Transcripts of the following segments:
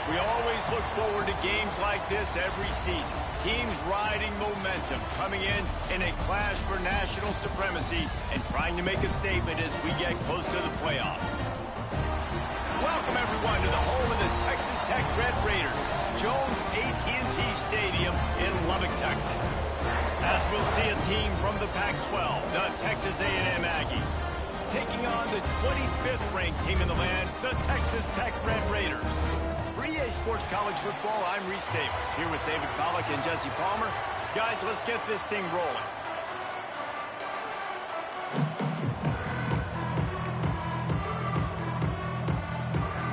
We always look forward to games like this every season. Teams riding momentum, coming in a clash for national supremacy and trying to make a statement as we get close to the playoffs. Welcome, everyone, to the home of the Texas Tech Red Raiders, Jones AT&T Stadium in Lubbock, Texas. As we'll see a team from the Pac-12, the Texas A&M Aggies, taking on the 25th ranked team in the land, the Texas Tech Red Raiders. For EA Sports College Football, I'm Reese Davis, here with David Pollack and Jesse Palmer. Guys, let's get this thing rolling.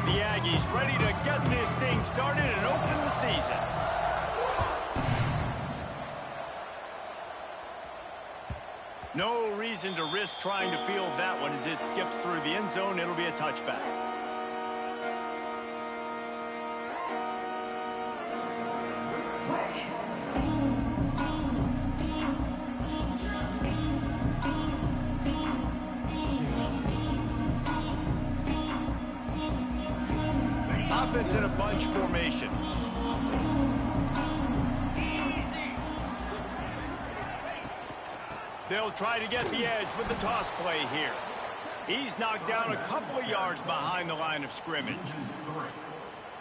The Aggies ready to get this thing started and open the season. No reason to risk trying to field that one as it skips through the end zone. It'll be a touchback. Offense in a bunch formation. They'll try to get the edge with the toss play here. He's knocked down a couple of yards behind the line of scrimmage.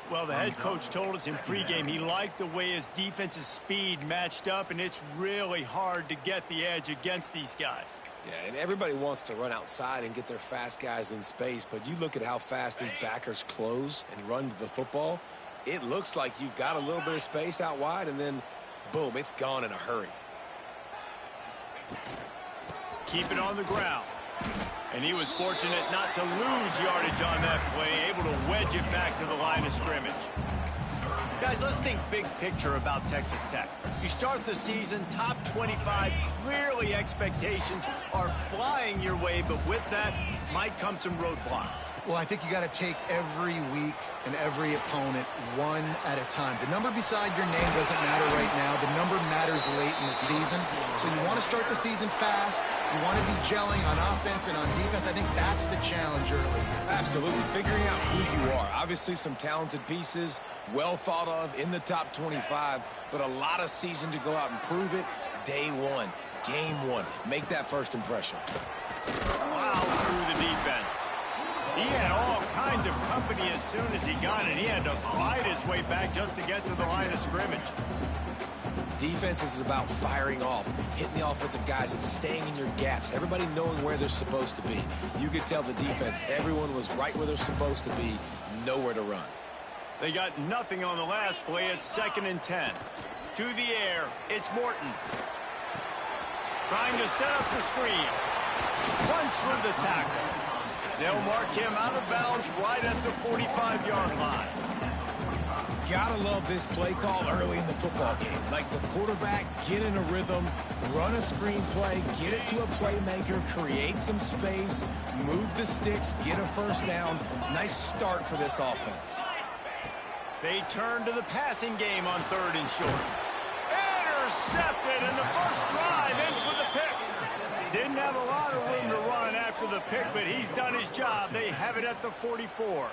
Well, the head coach told us in pregame he liked the way his defense's speed matched up, and it's really hard to get the edge against these guys. Yeah, and everybody wants to run outside and get their fast guys in space, but you look at how fast these backers close and run to the football. It looks like you've got a little bit of space out wide, and then, boom, it's gone in a hurry. Keep it on the ground. And he was fortunate not to lose yardage on that play, able to wedge it back to the line of scrimmage. Guys, let's think big picture about Texas Tech. You start the season top 25. Clearly expectations are flying your way, but with that might come some roadblocks. Well, I think you got to take every week and every opponent one at a time. The number beside your name doesn't matter right now. The number matters late in the season. So you want to start the season fast. You want to be gelling on offense and on defense. I think that's the challenge early. Absolutely. Figuring out who you are. Obviously some talented pieces, well thought of in the top 25, but a lot of season to go out and prove it. Day one, game one. Make that first impression. Wow, through the defense. He had all kinds of company as soon as he got it. He had to fight his way back just to get to the line of scrimmage. Defense is about firing off, hitting the offensive guys, and staying in your gaps. Everybody knowing where they're supposed to be. You could tell the defense, everyone was right where they're supposed to be, nowhere to run. They got nothing on the last play. It's 2nd and 10. To the air, it's Morton. Trying to set up the screen. Runs through the tackle. They'll mark him out of bounds right at the 45-yard line. Gotta love this play call early in the football game. Like the quarterback, get in a rhythm, run a screen play, get it to a playmaker, create some space, move the sticks, get a first down. Nice start for this offense. They turn to the passing game on 3rd and short. Intercepted, and the first drive ends with a pick. Didn't have a lot of room to run after the pick, but he's done his job. They have it at the 44.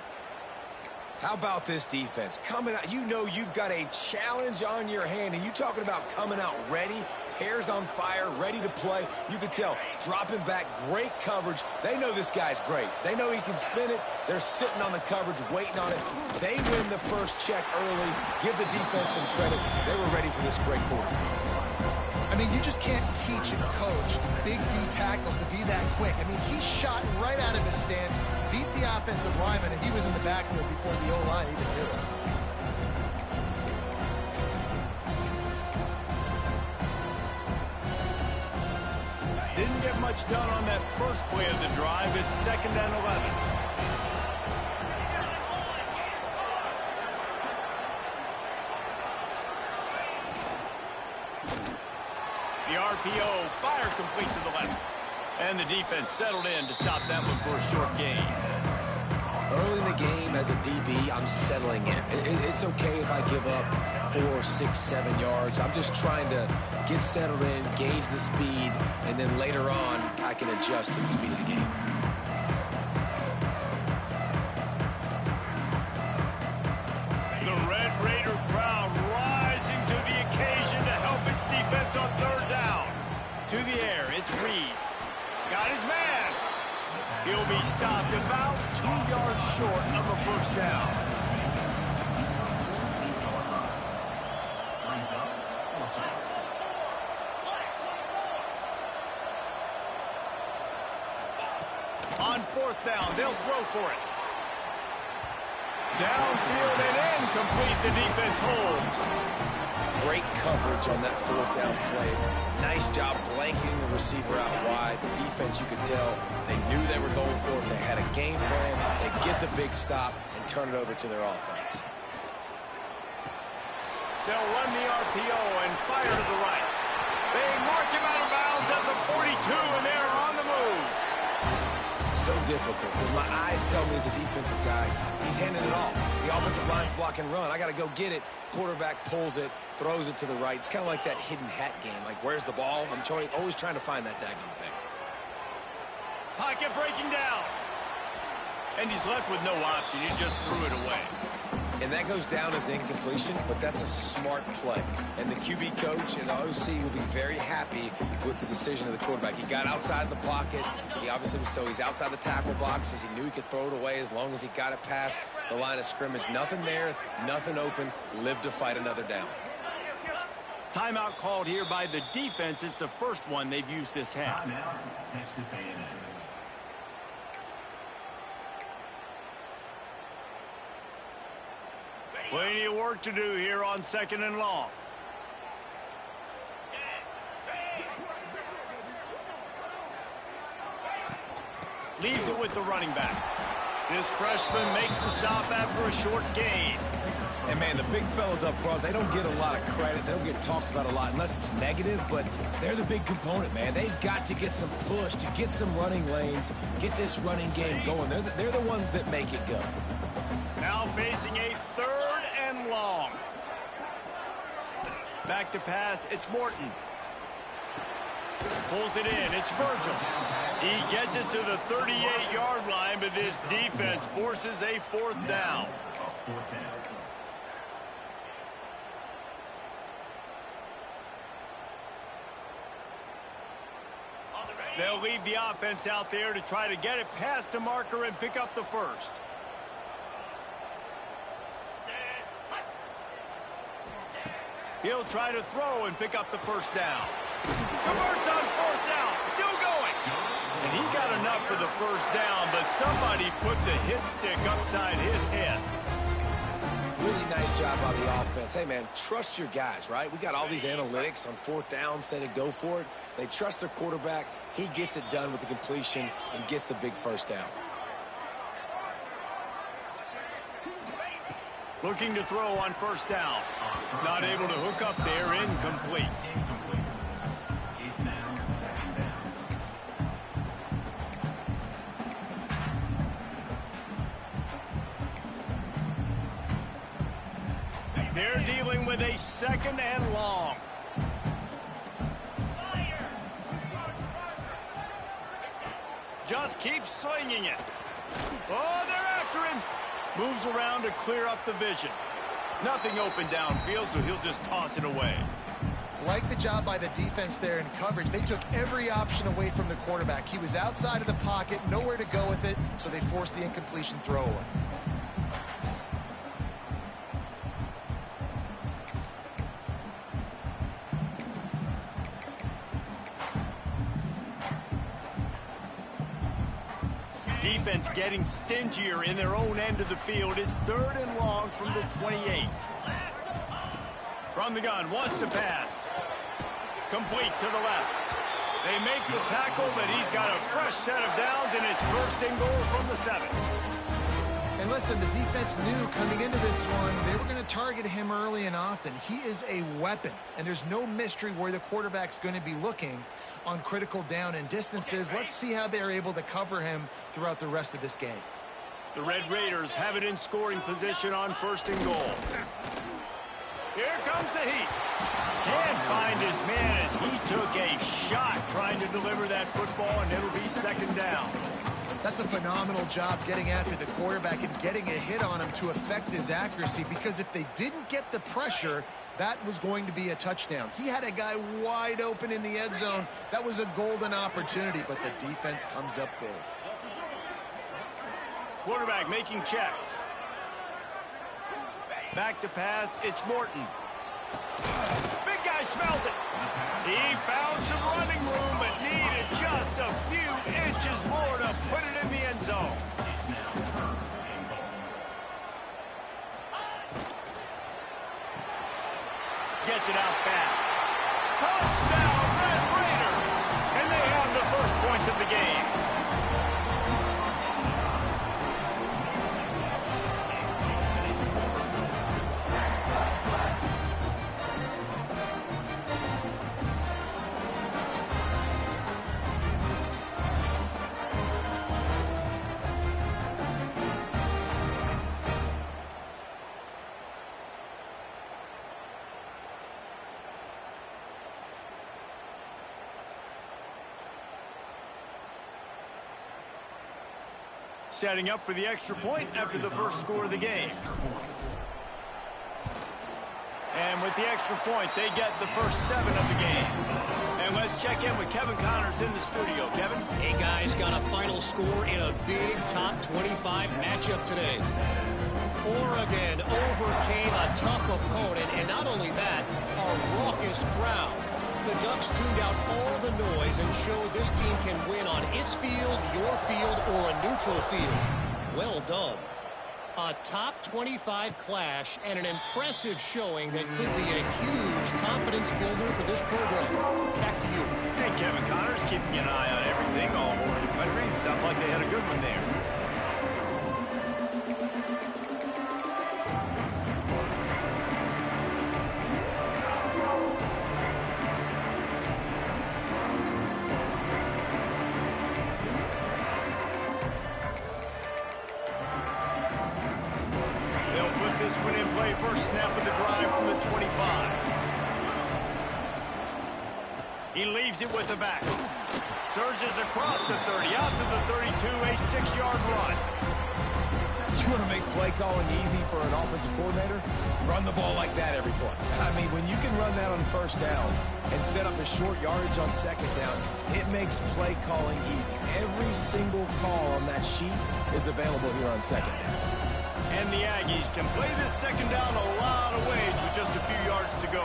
How about this defense? Coming out, you know you've got a challenge on your hand, and you talking about coming out ready, hair's on fire, ready to play. You can tell, dropping back, great coverage. They know this guy's great. They know he can spin it. They're sitting on the coverage, waiting on it. They win the first check early. Give the defense some credit. They were ready for this great quarterback. I mean, you just can't teach and coach big D tackles to be that quick. I mean, he shot right out of his stance, beat the offensive lineman, and he was in the backfield before the O-line even knew it. Didn't get much done on that first play of the drive. It's 2nd and 11. The RPO, fire complete to the left. And the defense settled in to stop that one for a short gain. Early in the game, as a DB, I'm settling in. It's okay if I give up 4, 6, 7 yards. I'm just trying to get settled in, gauge the speed, and then later on, I can adjust to the speed of the game. The To the air, it's Reed. Got his man. He'll be stopped about 2 yards short of a first down. On fourth down, they'll throw for it. Downfield and incomplete. The defense holds. Great coverage on that fourth down play. Nice job blanketing the receiver out wide. The defense, you could tell, they knew they were going for it. They had a game plan. They get the big stop and turn it over to their offense. They'll run the RPO and fire to the right. They mark him out of bounds at the 42, and they're on the move. So difficult because my eyes tell me as a defensive guy, he's handing it off. The offensive line's block and run. I got to go get it. Quarterback pulls it, throws it to the right. It's kind of like that hidden hat game. Like, where's the ball? I'm always trying to find that daggone thing. Pocket breaking down. And he's left with no option. He just threw it away. And that goes down as incompletion, but that's a smart play. And the QB coach and the OC will be very happy with the decision of the quarterback. He got outside the pocket. He obviously was he's outside the tackle boxes. He knew he could throw it away as long as he got it past the line of scrimmage. Nothing there, nothing open. Live to fight another down. Timeout called here by the defense. It's the first one they've used this half. Texas A&M. Plenty of work to do here on second and long. Leaves it with the running back. This freshman makes the stop after a short gain. And, man, the big fellas up front, they don't get a lot of credit. They don't get talked about a lot unless it's negative, but they're the big component, man. They've got to get some push, to get some running lanes, get this running game going. They're the ones that make it go. Now facing a third and long. Back to pass, it's Morton. Pulls it in, it's Virgil. He gets it to the 38-yard line, but this defense forces a fourth down. They'll leave the offense out there to try to get it past the marker and pick up the first. He'll try to throw and pick up the first down. Converts on fourth down. Still going. And he got enough for the first down, but somebody put the hit stick upside his head. Really nice job by the offense. Hey, man, trust your guys, right? We got all these analytics on fourth down, say to go for it. They trust their quarterback. He gets it done with the completion and gets the big first down. Looking to throw on first down. Not able to hook up there, incomplete. It's now second down. They're dealing with a second and long. Just keeps swinging it. Oh, they're after him. Moves around to clear up the vision. Nothing open downfield, so he'll just toss it away. Like the job by the defense there in coverage. They took every option away from the quarterback. He was outside of the pocket, nowhere to go with it, so they forced the incompletion throwaway. Defense getting stingier in their own end of the field. It's third and long from the 28. From the gun, wants to pass. Complete to the left. They make the tackle, but he's got a fresh set of downs, and it's first and goal from the 7. And listen, the defense knew coming into this one, they were going to target him early and often. He is a weapon, and there's no mystery where the quarterback's going to be looking on critical down and distances. Let's see how they're able to cover him throughout the rest of this game. The Red Raiders have it in scoring position on first and goal. Here comes the heat. Can't find his man as he took a shot trying to deliver that football, and it'll be second down. That's a phenomenal job getting after the quarterback and getting a hit on him to affect his accuracy, because if they didn't get the pressure, that was going to be a touchdown. He had a guy wide open in the end zone. That was a golden opportunity, but the defense comes up big. Quarterback making checks. Back to pass, it's Morton. Big guy smells it. He found some running room, but needed just a few inches more to put it in the end zone. Gets it out fast. Touchdown, Red Raiders! And they have the first points of the game. Setting up for the extra point after the first score of the game. And with the extra point, they get the first 7 of the game. And let's check in with Kevin Connors in the studio. Kevin? Hey, guys, got a final score in a big top 25 matchup today. Oregon overcame a tough opponent, and not only that, a raucous crowd. The Ducks tuned out all the noise and showed this team can win on its field, your field, or a neutral field. Well done. A top 25 clash and an impressive showing that could be a huge confidence builder for this program. Back to you. Hey, Kevin Connors, keeping an eye on everything all over the country. Sounds like they had a good one there. First snap of the drive from the 25. He leaves it with the back. Surges across the 30, out to the 32, a 6-yard run. You want to make play calling easy for an offensive coordinator? Run the ball like that every play. I mean, when you can run that on first down and set up the short yardage on second down, it makes play calling easy. Every single call on that sheet is available here on second down. And the Aggies can play this second down a lot of ways with just a few yards to go.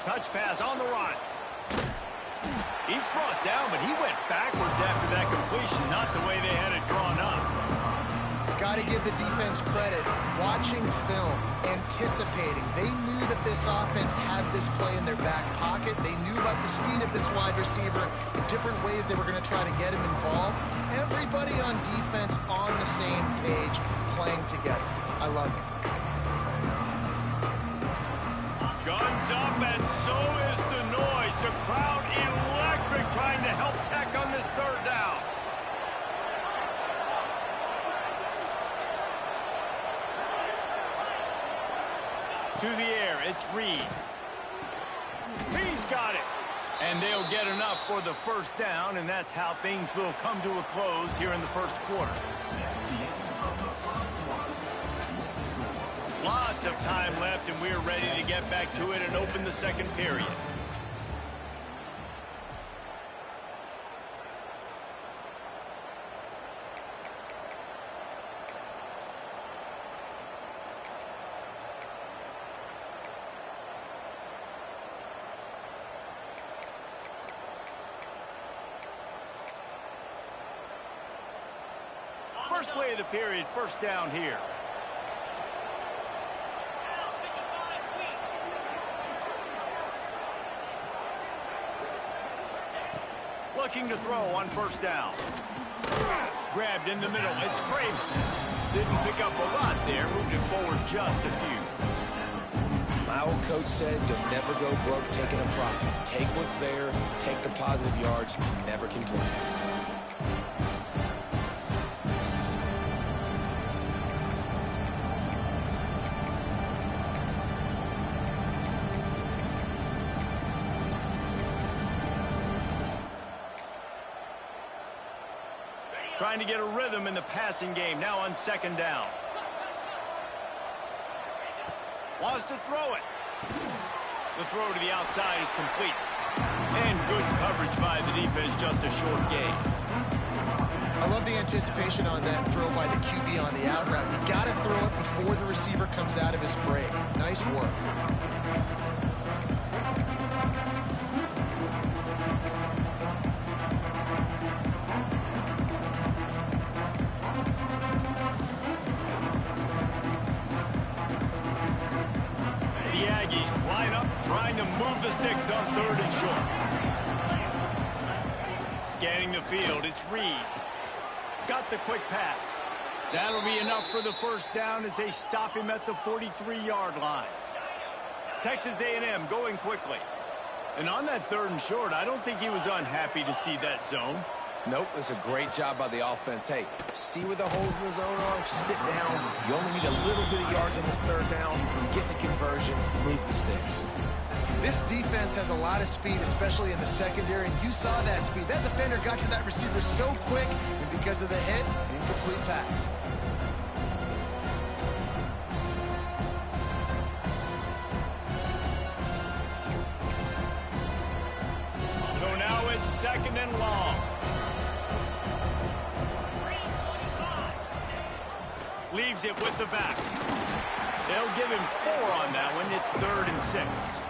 Touch pass on the run. He's brought down, but he went backwards after that completion, not the way they had it drawn up. Got to give the defense credit. Watching film, anticipating. They knew that this offense had this play in their back pocket. They knew about the speed of this wide receiver, the different ways they were going to try to get him involved. Everybody on defense on the same page, playing together. I love it. Guns up, and so is the noise. The crowd electric, trying to help Tech on this third down. To the air, it's Reed. He's got it. And they'll get enough for the first down, and that's how things will come to a close here in the first quarter. Lots of time left, and we're ready to get back to it and open the second period. First play of the period, first down here. Looking to throw on first down. Grabbed in the middle, it's Kramer. Didn't pick up a lot there, moved it forward just a few. My old coach said you'll never go broke taking a profit. Take what's there, take the positive yards, and never complain. Trying to get a rhythm in the passing game now on second down. Wants to throw it. The throw to the outside is complete. And good coverage by the defense, just a short gain. I love the anticipation on that throw by the QB on the out route. You got to throw it before the receiver comes out of his break. Nice work. The Aggies line up, trying to move the sticks on 3rd and short. Scanning the field, it's Reed. Got the quick pass. That'll be enough for the first down as they stop him at the 43-yard line. Texas A&M going quickly. And on that 3rd and short, I don't think he was unhappy to see that zone. Nope, it's a great job by the offense. Hey, see where the holes in the zone are? Sit down. You only need a little bit of yards on this 3rd down. Get the conversion, move the sticks. This defense has a lot of speed, especially in the secondary, and you saw that speed. That defender got to that receiver so quick, and because of the hit, incomplete pass. So now it's 2nd and long. Leaves it with the back. They'll give him 4 on that one. It's 3rd and 6.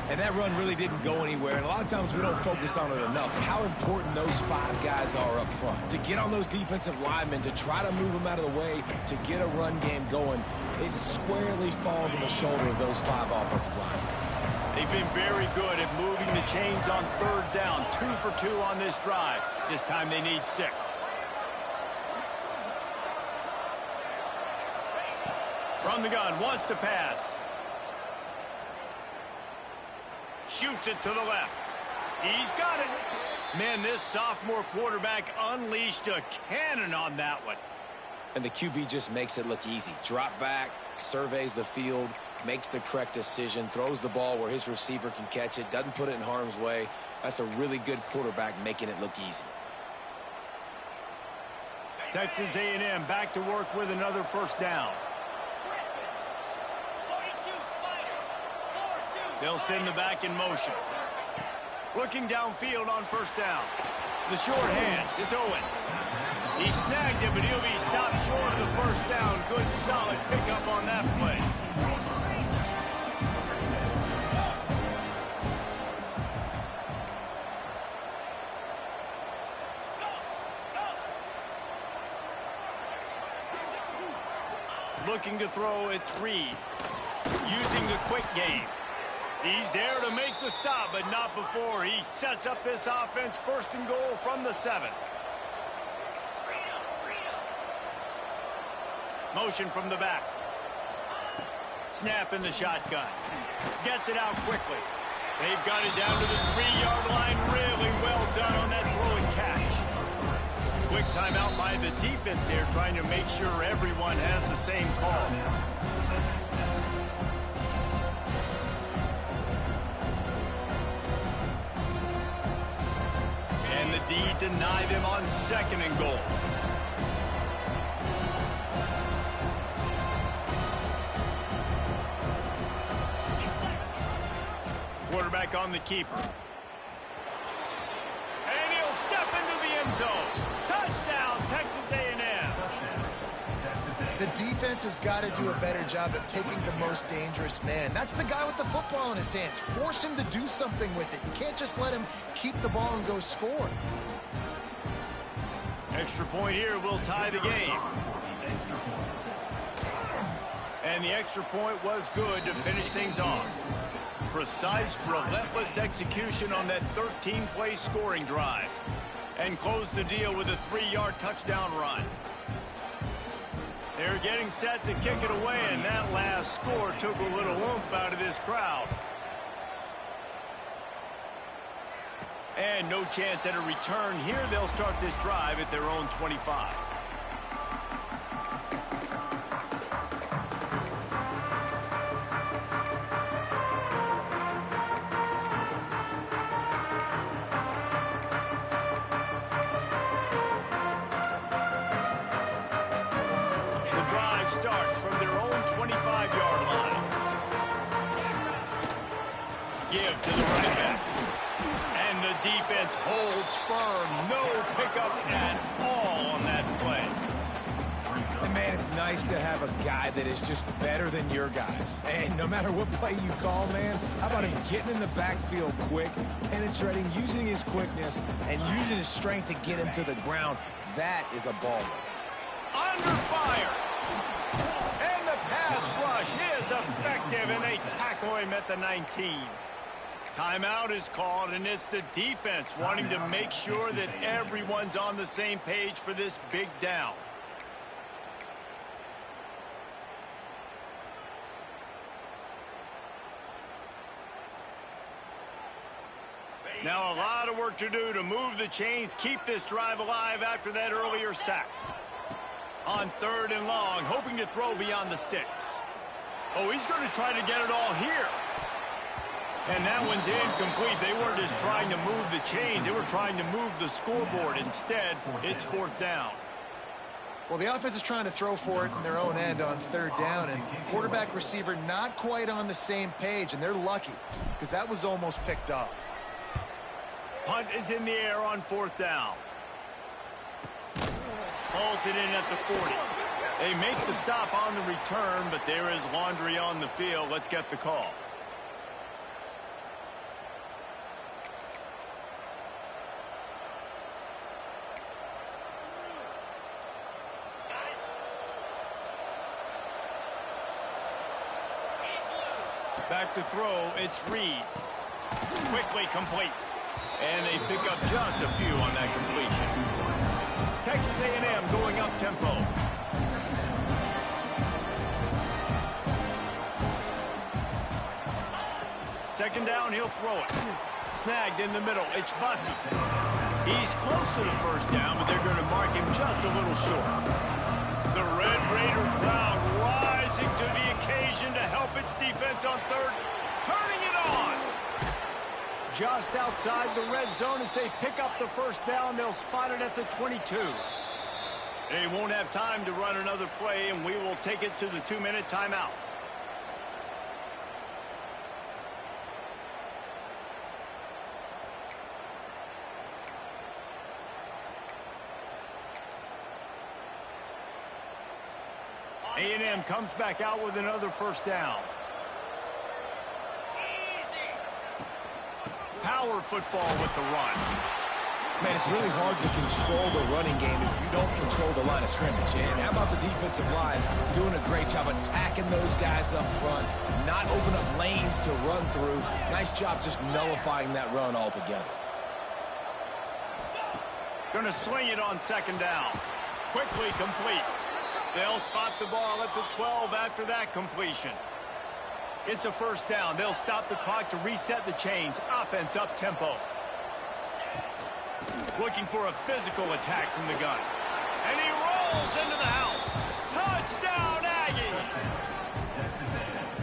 And that run really didn't go anywhere, and a lot of times we don't focus on it enough. How important those 5 guys are up front. To get on those defensive linemen, to try to move them out of the way, to get a run game going, it squarely falls on the shoulder of those 5 offensive linemen. They've been very good at moving the chains on 3rd down. 2 for 2 on this drive. This time they need 6. From the gun, wants to pass. Shoots it to the left. He's got it. Man, this sophomore quarterback unleashed a cannon on that one. And the QB just makes it look easy. Drop back, surveys the field, makes the correct decision, throws the ball where his receiver can catch it, doesn't put it in harm's way. That's a really good quarterback making it look easy. Texas A&M back to work with another 1st down. They'll send the back in motion. Looking downfield on 1st down. The short hands, it's Owens. He snagged it, but he'll be stopped short of the 1st down. Good, solid pickup on that play. Looking to throw, it's Reed. Using the quick game. He's there to make the stop, but not before. He sets up this offense 1st and goal from the 7. Motion from the back. Snap in the shotgun. Gets it out quickly. They've got it down to the 3-yard line. Really well done on that throw and catch. Quick timeout by the defense there, trying to make sure everyone has the same call. And the D deny them on 2nd and goal. Quarterback on the keeper. And he'll step into the end zone. Touchdown, Texas A&M. The defense has got to do a better job of taking the most dangerous man. That's the guy with the football in his hands. Force him to do something with it. You can't just let him keep the ball and go score. Extra point here will tie the game. And the extra point was good to finish things off. Precise, relentless execution on that 13-play scoring drive. And close the deal with a 3-yard touchdown run. They're getting set to kick it away, and that last score took a little oomph out of this crowd. And no chance at a return here. They'll start this drive at their own 25. give to the right back. And the defense holds firm. No pickup at all on that play. And man, it's nice to have a guy that is just better than your guys. And no matter what play you call, man, how about him getting in the backfield quick, penetrating, using his quickness, and using his strength to get him to the ground. That is a baller. Under fire. And the pass rush is effective, and they tackle him at the 19. Timeout is called, and it's the defense wanting to make sure that everyone's on the same page for this big down. Now a lot of work to do to move the chains, keep this drive alive after that earlier sack. On 3rd and long, hoping to throw beyond the sticks. Oh, he's going to try to get it all here. And that one's incomplete. They weren't just trying to move the chains. They were trying to move the scoreboard. Instead, it's 4th down. Well, the offense is trying to throw for it in their own end on 3rd down, and quarterback receiver not quite on the same page, and they're lucky because that was almost picked off. Punt is in the air on 4th down. Hauls it in at the 40. They make the stop on the return, but there is laundry on the field. Let's get the call. Back to throw, it's Reed. Quickly complete. And they pick up just a few on that completion. Texas A&M going up tempo. Second down, he'll throw it. Snagged in the middle, it's Bussey. He's close to the first down, but they're going to mark him just a little short. The Red Raider crowd rising to the occasion to help its defense on 3rd. Turning it on. Just outside the red zone as they pick up the first down. They'll spot it at the 22. They won't have time to run another play, and we will take it to the 2-minute timeout. A&M comes back out with another first down. Power football with the run. Man, it's really hard to control the running game if you don't control the line of scrimmage. And how about the defensive line doing a great job attacking those guys up front, not open up lanes to run through. Nice job just nullifying that run altogether. Going to swing it on 2nd down. Quickly complete. They'll spot the ball at the 12 after that completion. It's a first down. They'll stop the clock to reset the chains. Offense up tempo. Looking for a physical attack from the gun. And he rolls into the house. Touchdown, Aggie!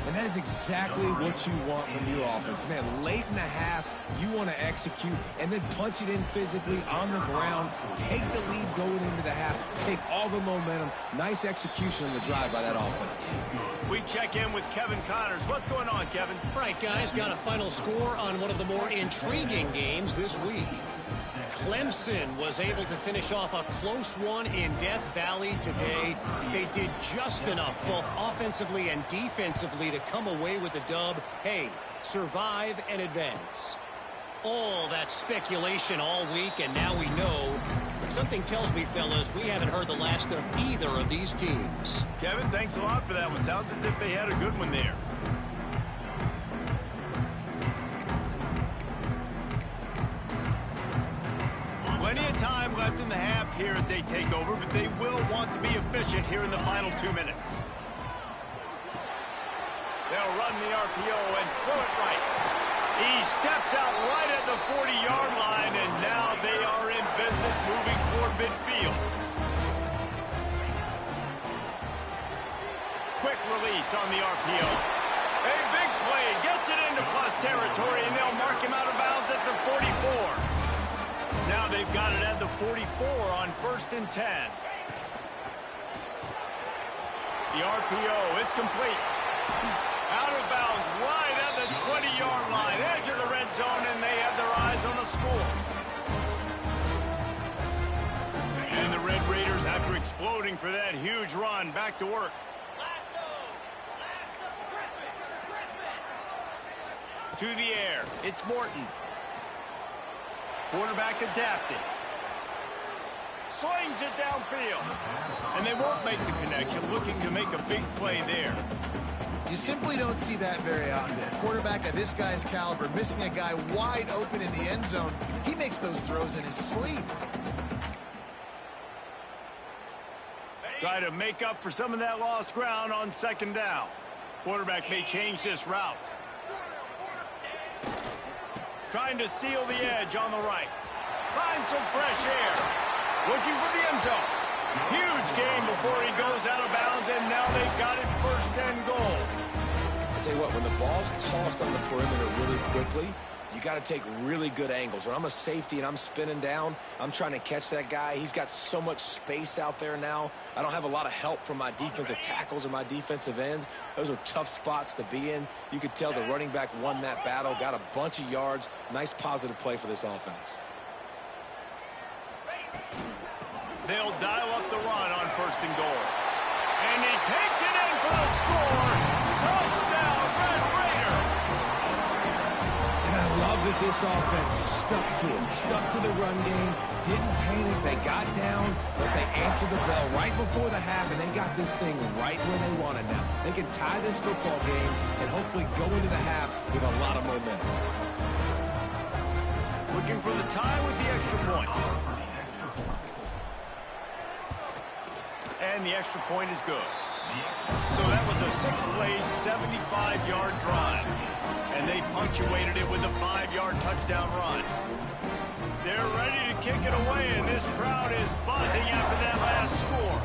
And that is exactly what you want from your offense. Man, late in the half, you want to execute and then punch it in physically on the ground. Take the lead going into the half. Take all the momentum. Nice execution on the drive by that offense. We check in with Kevin Connors. What's going on, Kevin? All right, guys, got a final score on one of the more intriguing games this week. Clemson was able to finish off a close one in Death Valley today. They did just enough, both offensively and defensively, to come away with the dub. Hey, survive and advance. All that speculation all week, and now we know. Something tells me, fellas, we haven't heard the last of either of these teams. Kevin, thanks a lot for that one. Sounds as if they had a good one there. Plenty of time left in the half here as they take over, but they will want to be efficient here in the final 2 minutes. They'll run the RPO and throw it right. He steps out right at the 40-yard line, and now they are in business moving toward midfield. Quick release on the RPO. A big play gets it into plus territory, and they'll mark him out of bounds at the 44. Now they've got it at the 44 on 1st and 10. The RPO, it's complete. Out of bounds right at the 20-yard line. Edge exploding for that huge run. Back to work. To the air. It's Morton. Quarterback adapted. Slings it downfield. And they won't make the connection, looking to make a big play there. You simply don't see that very often. A quarterback of this guy's caliber missing a guy wide open in the end zone. He makes those throws in his sleep. Try to make up for some of that lost ground on second down. Quarterback may change this route. Trying to seal the edge on the right. Find some fresh air. Looking for the end zone. Huge gain before he goes out of bounds, and now they've got it first and goal. I tell you what, when the ball's tossed on the perimeter really quickly, you got to take really good angles. When I'm a safety and I'm spinning down, I'm trying to catch that guy. He's got so much space out there now. I don't have a lot of help from my defensive tackles or my defensive ends. Those are tough spots to be in. You could tell the running back won that battle, got a bunch of yards. Nice positive play for this offense. They'll dial up the run on first and goal. And he takes it in for the score. Touchdown, Red Raider. And I love that this offense stuck to it, stuck to the run game, didn't panic. They got down, but they answered the bell right before the half, and they got this thing right where they wanted now. They can tie this football game and hopefully go into the half with a lot of momentum. Looking for the tie with the extra point. And the extra point is good. So that was a 6-play, 75-yard drive. And they punctuated it with a 5-yard touchdown run. They're ready to kick it away, and this crowd is buzzing after that last score.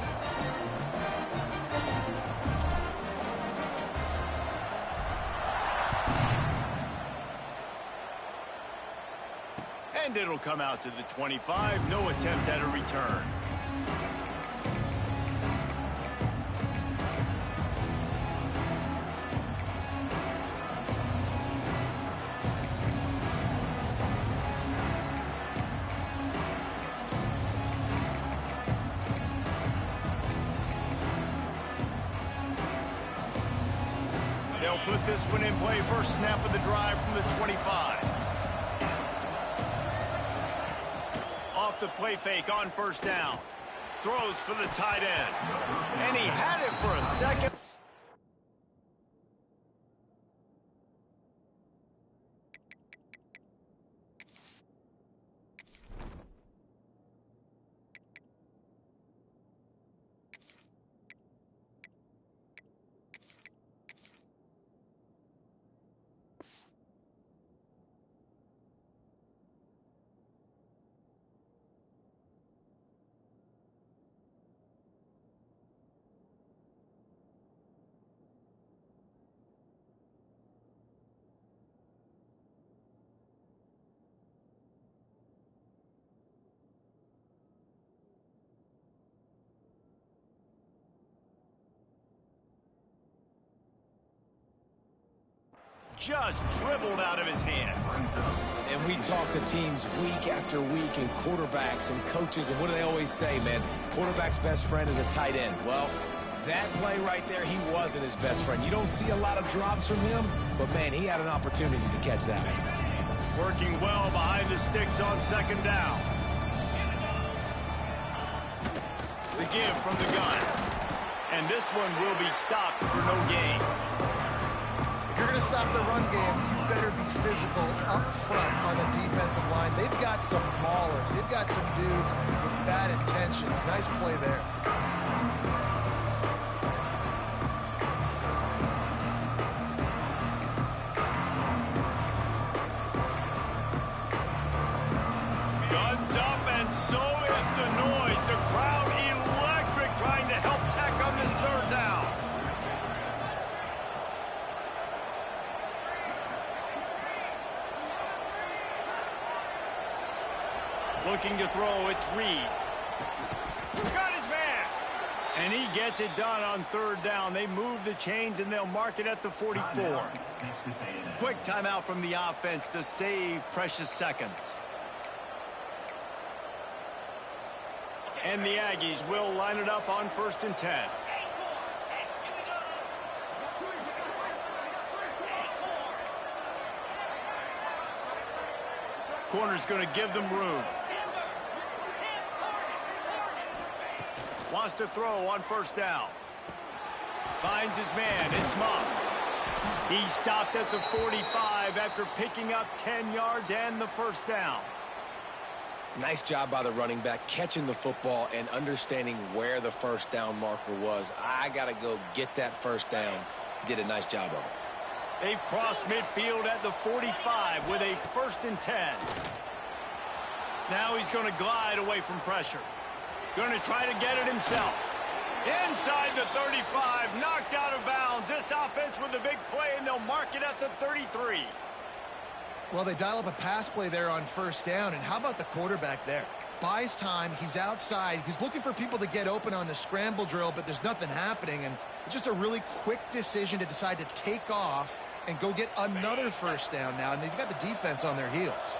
And it'll come out to the 25. No attempt at a return. They'll put this one in play. First snap of the drive from the 25. Off the play fake on first down. Throws for the tight end. And he had it for a second. Just dribbled out of his hands. And we talk to teams week after week and quarterbacks and coaches, and what do they always say, man? Quarterback's best friend is a tight end. Well, that play right there, he wasn't his best friend. You don't see a lot of drops from him, but, man, he had an opportunity to catch that. Working well behind the sticks on second down. The give from the gun. And this one will be stopped for no gain. If you're going to stop the run game, you better be physical up front on the defensive line. They've got some maulers. They've got some dudes with bad intentions. Nice play there. Guns up, and so is the noise. The crowd electric, trying to help tack on this third down. Looking to throw, it's Reed. Got his man. And he gets it done on third down. They move the chains, and they'll mark it at the 44. Quick timeout from the offense to save precious seconds. And the Aggies will line it up on 1st and 10. Corner's going to give them room. Wants to throw on 1st down. Finds his man. It's Moss. He stopped at the 45 after picking up 10 yards and the 1st down. Nice job by the running back catching the football and understanding where the 1st down marker was. I got to go get that 1st down. He did a nice job of it. They've crossed midfield at the 45 with a 1st and 10. Now he's going to glide away from pressure. Going to try to get it himself. Inside the 35, knocked out of bounds. This offense with a big play, and they'll mark it at the 33. Well, they dial up a pass play there on 1st down, and how about the quarterback there? Buys time, he's outside, he's looking for people to get open on the scramble drill, but there's nothing happening, and it's just a really quick decision to decide to take off and go get another 1st down now, and they've got the defense on their heels.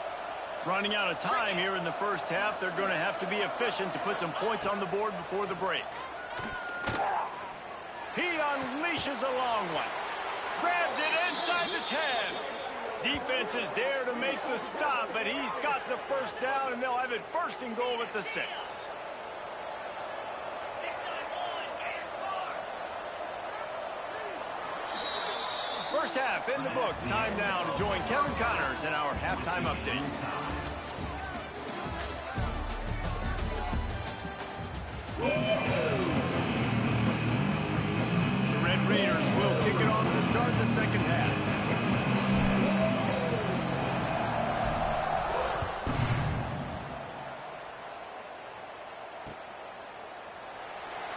Running out of time here in the 1st half, they're going to have to be efficient to put some points on the board before the break. He unleashes a long one. Grabs it inside the 10. Defense is there to make the stop, but he's got the 1st down, and they'll have it 1st and goal at the 6. First half in the books. Time now to join Kevin Connors in our halftime update. The Red Raiders will kick it off to start the 2nd half.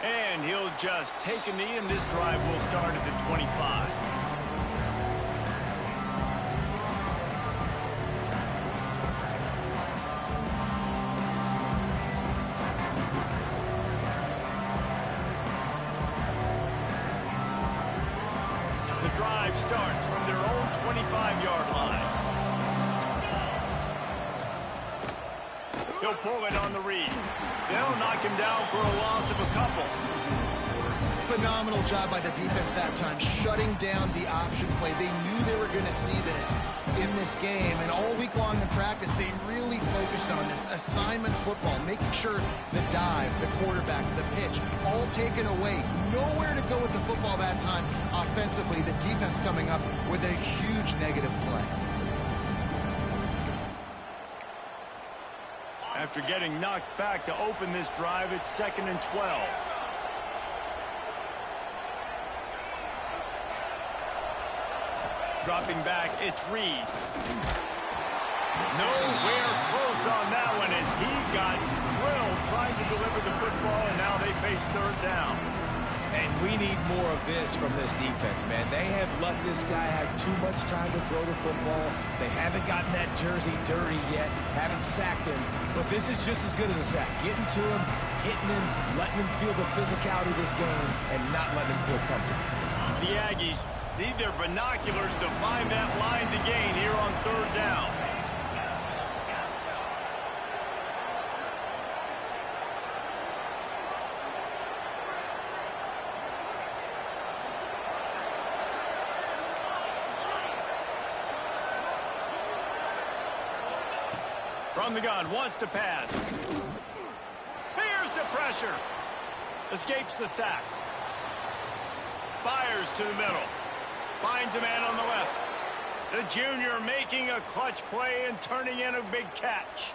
And he'll just take a knee, and this drive will start at the 25. The drive starts from their own 25-yard line. He'll pull it on the read. They'll knock him down for a loss of a couple. Phenomenal job by the defense that time, shutting down the option play. They knew they were going to see this in this game, and all week long in practice, they really focused on this assignment football, making sure the dive, the quarterback, the pitch, all taken away. Nowhere to go with the football that time offensively. The defense coming up with a huge negative play. After getting knocked back to open this drive, it's 2nd and 12. Dropping back, it's Reed. Nowhere close on that one as he got drilled trying to deliver the football, and now they face 3rd down. And we need more of this from this defense, man. They have let this guy have too much time to throw the football. They haven't gotten that jersey dirty yet, haven't sacked him. But this is just as good as a sack. Getting to him, hitting him, letting him feel the physicality of this game, and not letting him feel comfortable. The Aggies need their binoculars to find that line to gain here on 3rd down. From the gun, wants to pass. Here's the pressure. Escapes the sack. Fires to the middle. Finds a man on the left. The junior making a clutch play and turning in a big catch.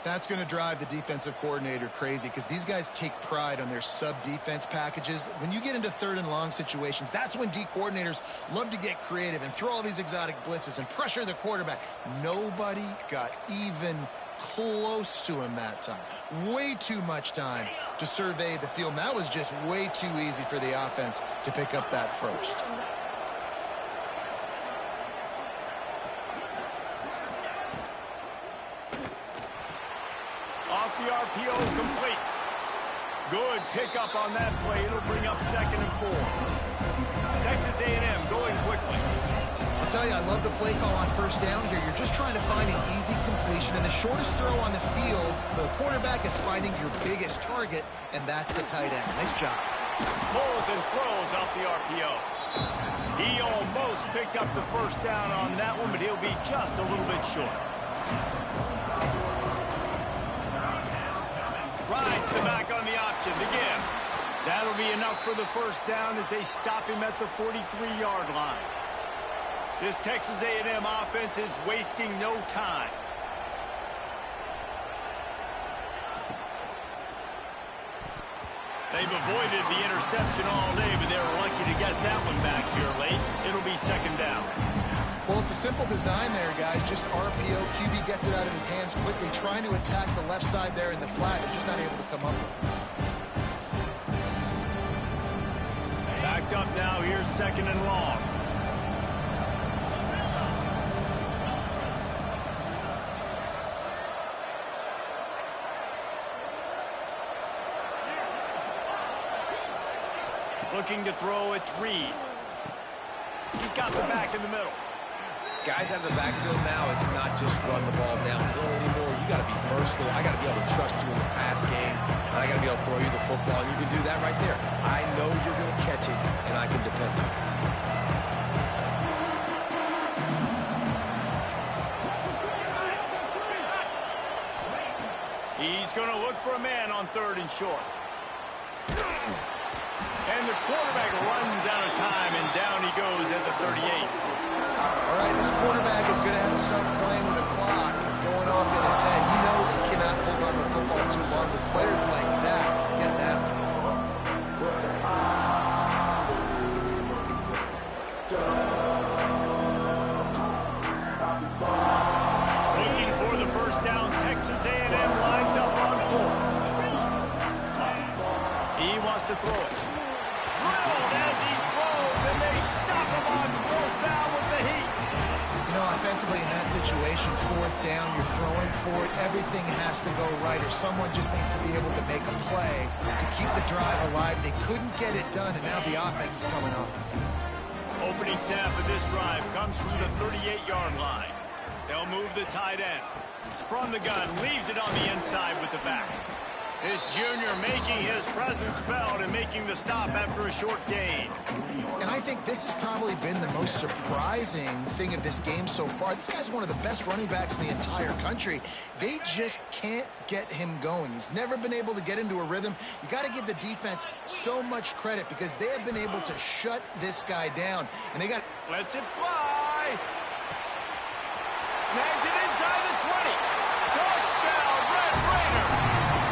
That's going to drive the defensive coordinator crazy because these guys take pride on their sub-defense packages. When you get into 3rd and long situations, that's when D coordinators love to get creative and throw all these exotic blitzes and pressure the quarterback. Nobody got even close to him that time. Way too much time to survey the field. And that was just way too easy for the offense to pick up that 1st. Off the RPO, complete. Good pickup on that play. It'll bring up 2nd and 4. Texas A&M going quickly. I'll tell you, I love the play call on first down here. You're just trying to find an easy completion, and the shortest throw on the field for the quarterback is finding your biggest target, and that's the tight end. Nice job. Pulls and throws off the RPO. He almost picked up the first down on that one, but he'll be just a little bit short. Rides the back on the option to give. That'll be enough for the first down as they stop him at the 43-yard line. This Texas A&M offense is wasting no time. They've avoided the interception all day, but they're lucky to get that one back here late. It'll be second down. Well, it's a simple design there, guys. Just RPO. QB gets it out of his hands quickly, trying to attack the left side there in the flat. They're just not able to come up with it. Backed up now. Here's second and long. Looking to throw, it's Reed. He's got the back in the middle. Guys out of the backfield now, it's not just run the ball downhill anymore. You got to be versatile. I got to be able to trust you in the pass game, and I got to be able to throw you the football, and you can do that right there. I know you're going to catch it, and I can depend on it. He's going to look for a man on third and short. And the quarterback runs out of time, and down he goes at the 38. All right, this quarterback is going to have to start playing with a clock going off in his head. He knows he cannot hold on to the football too long with players like that getting after him. Looking for the first down. Texas A&M lines up on fourth. He wants to throw it. Drilled as he throws, and they stop him on fourth down with the heat. You know, offensively in that situation, fourth down, you're throwing for it. Everything has to go right, or someone just needs to be able to make a play to keep the drive alive. They couldn't get it done, and now the offense is coming off the field. Opening snap of this drive comes from the 38-yard line. They'll move the tight end. From the gun, leaves it on the inside with the back. This junior making his presence felt and making the stop after a short gain. And I think this has probably been the most surprising thing of this game so far. This guy's one of the best running backs in the entire country. They just can't get him going. He's never been able to get into a rhythm. You got to give the defense so much credit because they have been able to shut this guy down. And they got... Lets it fly. Snags it inside the 20. Touchdown, Red Raiders.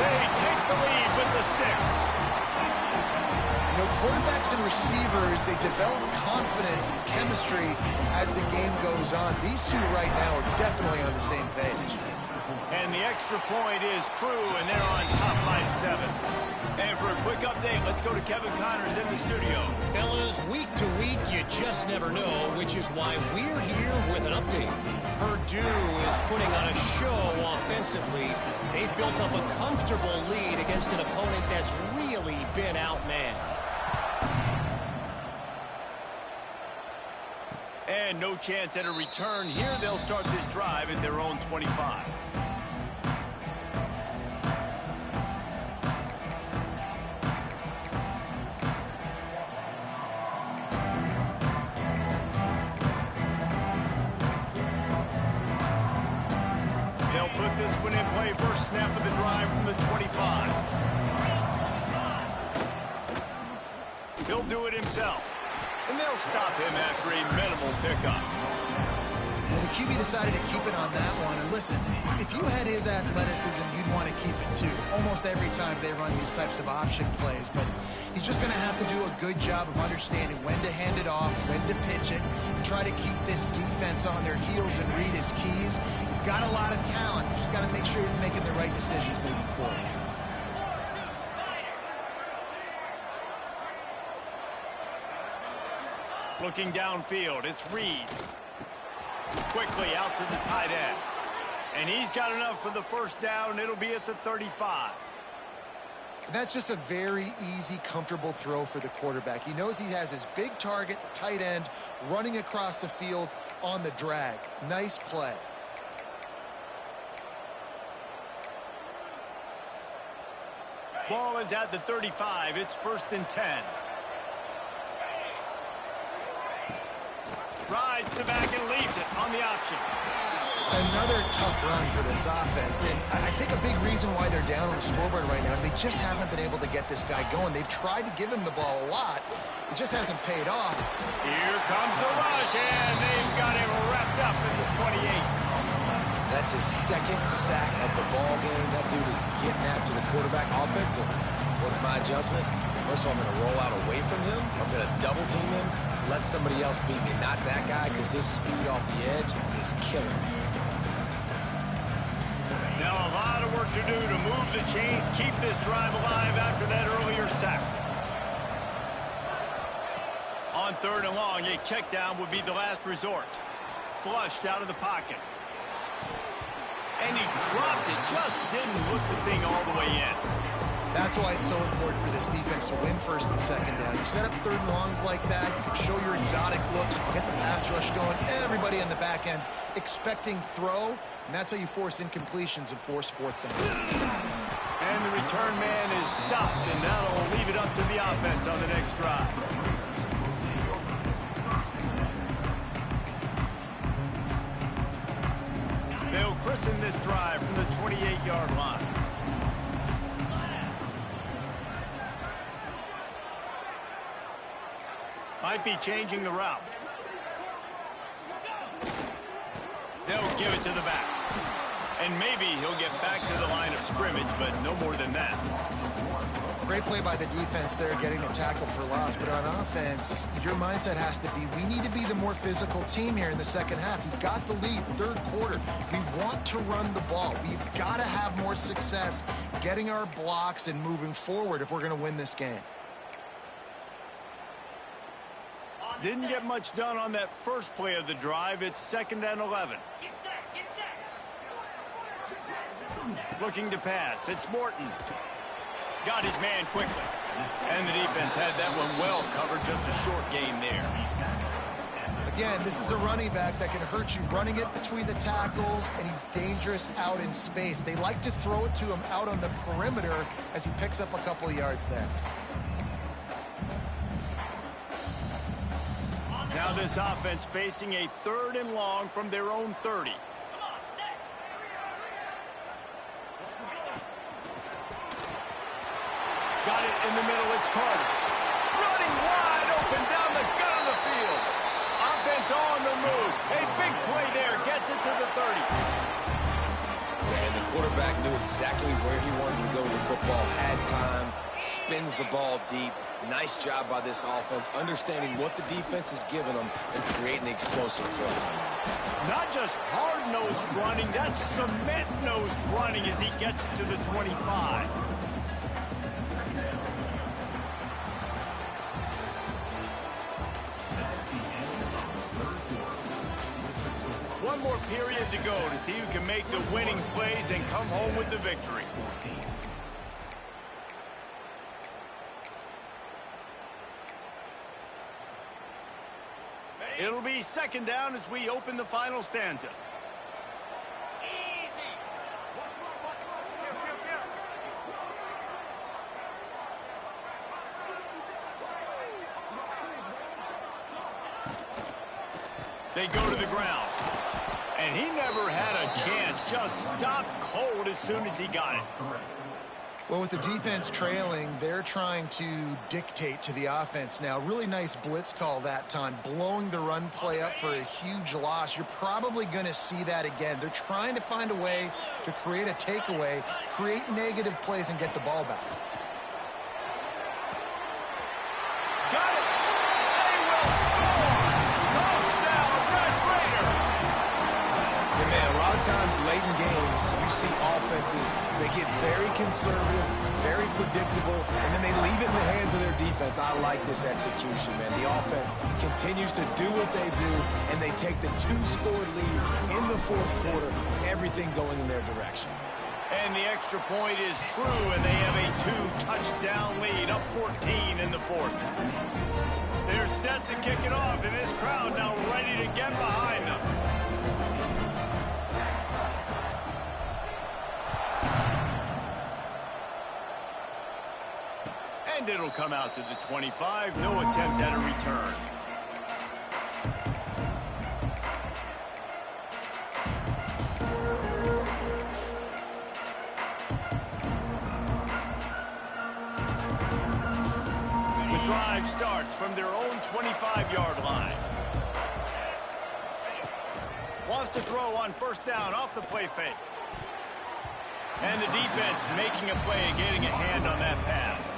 They take the lead with the 6. You know, quarterbacks and receivers, they develop confidence and chemistry as the game goes on. These two right now are definitely on the same page. And the extra point is true, and they're on top by 7. And for a quick update, let's go to Kevin Connors in the studio. Fellas, week to week, you just never know, which is why we're here with an update. Purdue is putting on a show offensively. They've built up a comfortable lead against an opponent that's really been outmanned. And no chance at a return here. They'll start this drive at their own 25. They'll put this one in play. First snap of the drive from the 25. He'll do it himself. And they'll stop him after a minimal pickup. Well, the QB decided to keep it on that one. And listen, if you had his athleticism, you'd want to keep it too. Almost every time they run these types of option plays. But he's just going to have to do a good job of understanding when to hand it off, when to pitch it, and try to keep this defense on their heels and read his keys. He's got a lot of talent. Just got to make sure he's making the right decisions moving forward. Looking downfield, it's Reed. Quickly out to the tight end. And he's got enough for the first down. It'll be at the 35. That's just a very easy, comfortable throw for the quarterback. He knows he has his big target, the tight end, running across the field. on the drag. Nice play. Ball is at the 35. It's 1st and 10. Rides the back and leaves it on the option. Another tough run for this offense, and I think a big reason why they're down on the scoreboard right now is they just haven't been able to get this guy going. They've tried to give him the ball a lot. It just hasn't paid off. Here comes the rush, and they've got him wrapped up in the 28. That's his second sack of the ball game. That dude is getting after the quarterback offensively. What's my adjustment? First of all, I'm going to roll out away from him. I'm going to double team him. Let somebody else beat me, not that guy, because his speed off the edge is killing me. Now a lot of work to do to move the chains, keep this drive alive after that earlier sack. On 3rd and long, a check down would be the last resort. Flushed out of the pocket. And he dropped it, just didn't hook the thing all the way in. That's why it's so important for this defense to win 1st and 2nd down. You set up 3rd and longs like that, you can show your exotic looks, get the pass rush going, everybody on the back end expecting throw, and that's how you force incompletions and force 4th down. And the return man is stopped, and now they'll leave it up to the offense on the next drive. They'll christen this drive from the 28-yard line. Might be changing the route. They'll give it to the back. And maybe he'll get back to the line of scrimmage, but no more than that. Great play by the defense there, getting the tackle for loss. But on offense, your mindset has to be, we need to be the more physical team here in the second half. You've got the lead, 3rd quarter. We want to run the ball. We've got to have more success getting our blocks and moving forward if we're going to win this game. Didn't get much done on that first play of the drive. It's 2nd and 11. Looking to pass. It's Morton. Got his man quickly. And the defense had that one well covered. Just a short gain there. Again, this is a running back that can hurt you running it between the tackles, and he's dangerous out in space. They like to throw it to him out on the perimeter as he picks up a couple of yards there. Now this offense facing a 3rd and long from their own 30. Got it in the middle, it's Carter. Running wide open down the gut of the field. Offense on the move. A big play there, gets it to the 30. And the quarterback knew exactly where he wanted to go with the football, had time, spins the ball deep. Nice job by this offense, understanding what the defense is giving them and creating the explosive play. Not just hard-nosed running, that's cement-nosed running as he gets it to the 25. One more period to go to see who can make the winning plays and come home with the victory. It'll be 2nd down as we open the final stanza. They go to the ground. And he never had a chance. Just stopped cold as soon as he got it. Well, with the defense trailing, they're trying to dictate to the offense now. Really nice blitz call that time, blowing the run play up for a huge loss. You're probably going to see that again. They're trying to find a way to create a takeaway, create negative plays, and get the ball back. Got it! They will score! Touchdown, Red Raider! Yeah, man, a lot of times late in games, you see offenses, they get very conservative, very predictable, and then they leave it in the hands of their defense. I like this execution, man. The offense continues to do what they do, and they take the 2-score lead in the 4th quarter, everything going in their direction. And the extra point is true, and they have a 2-touchdown lead, up 14 in the 4th. They're set to kick it off, and this crowd now ready to get behind them. And it'll come out to the 25. No attempt at a return. The drive starts from their own 25-yard line. Wants to throw on first down off the play fake. And the defense making a play and getting a hand on that pass.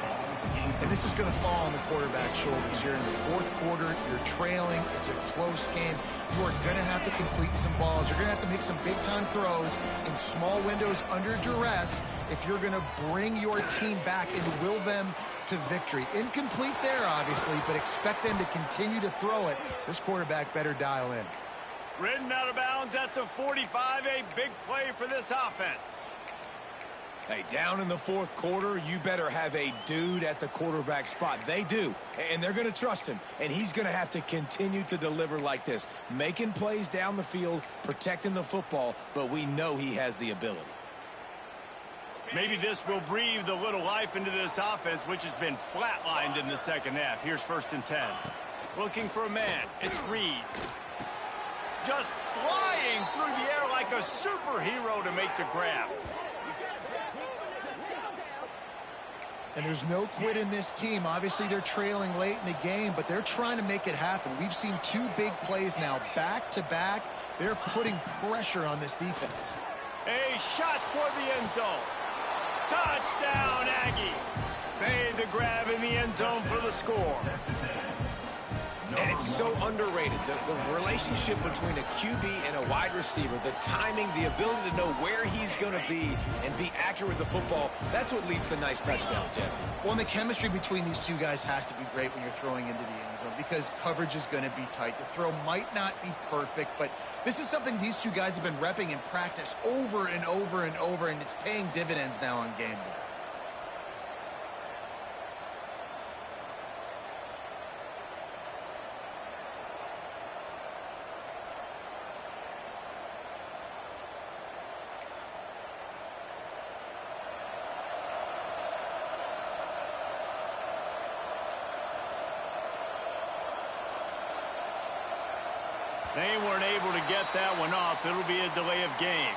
And this is going to fall on the quarterback's shoulders here in the fourth quarter. You're trailing. It's a close game. You are going to have to complete some balls. You're going to have to make some big-time throws in small windows under duress if you're going to bring your team back and will them to victory. Incomplete there, obviously, but expect them to continue to throw it. This quarterback better dial in. Ridden out of bounds at the 45. A big play for this offense. Hey, down in the fourth quarter, you better have a dude at the quarterback spot. They do, and they're going to trust him, and he's going to have to continue to deliver like this, making plays down the field, protecting the football, but we know he has the ability. Maybe this will breathe a little life into this offense, which has been flatlined in the second half. Here's 1st and 10. Looking for a man. It's Reed. Just flying through the air like a superhero to make the grab. And there's no quit in this team. Obviously, they're trailing late in the game, but they're trying to make it happen. We've seen 2 big plays now, back-to-back. They're putting pressure on this defense. A shot toward the end zone. Touchdown, Aggie. Made the grab in the end zone for the score. And it's so underrated, the relationship between a QB and a wide receiver, the timing, the ability to know where he's going to be and be accurate with the football, that's what leads to nice touchdowns, Jesse. Well, and the chemistry between these two guys has to be great when you're throwing into the end zone because coverage is going to be tight. The throw might not be perfect, but this is something these two guys have been repping in practice over and over and over, and it's paying dividends now on game day. They weren't able to get that one off. It'll be a delay of game.